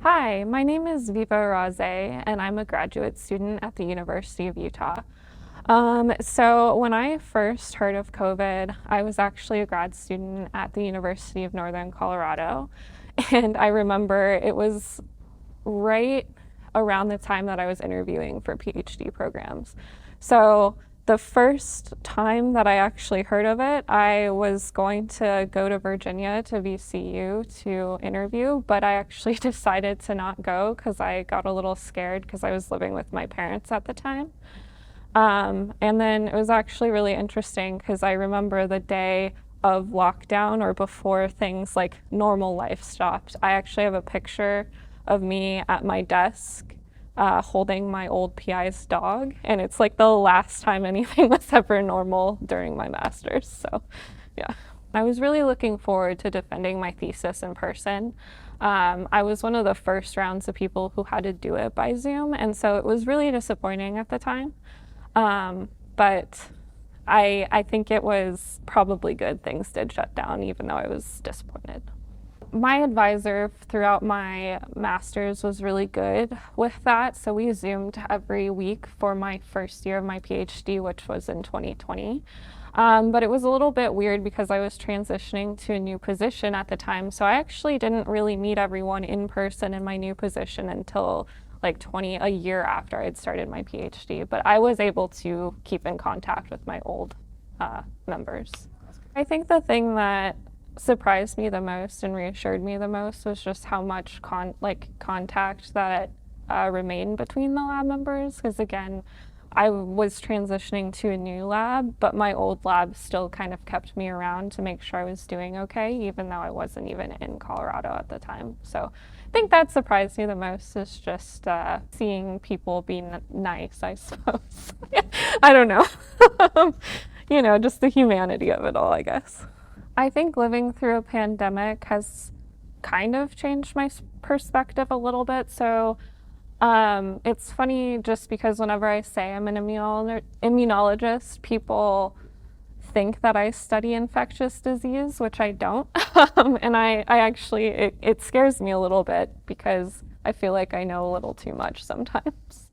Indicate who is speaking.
Speaker 1: Hi, my name is Viva Rase, and I'm a graduate student at the University of Utah. So when I first heard of COVID, I was actually a grad student at the University of Northern Colorado. And I remember it was right around the time that I was interviewing for PhD programs. So the first time that I actually heard of it, I was going to go to Virginia to VCU to interview, but I actually decided to not go because I got a little scared because I was living with my parents at the time. And then it was actually really interesting because I remember the day of lockdown or before things like normal life stopped. I actually have a picture of me at my desk holding my old PI's dog, and it's like the last time anything was ever normal during my master's. So yeah, I was really looking forward to defending my thesis in person. I was one of the first rounds of people who had to do it by Zoom, and so it was really disappointing at the time. But I think it was probably good things did shut down, even though I was disappointed. My advisor throughout my master's was really good with that. So we Zoomed every week for my first year of my PhD, which was in 2020. But it was a little bit weird because I was transitioning to a new position at the time. So I actually didn't really meet everyone in person in my new position until like a year after I'd started my PhD. But I was able to keep in contact with my old members. I think the thing that surprised me the most and reassured me the most was just how much contact that remained between the lab members, because again, I was transitioning to a new lab, but my old lab still kind of kept me around to make sure I was doing okay, even though I wasn't even in Colorado at the time. So I think that surprised me the most is just seeing people be nice, I suppose. I don't know. You know, just the humanity of it all, I guess. I think living through a pandemic has kind of changed my perspective a little bit. So it's funny just because whenever I say I'm an immunologist, people think that I study infectious disease, which I don't. And I actually, it scares me a little bit because I feel like I know a little too much sometimes.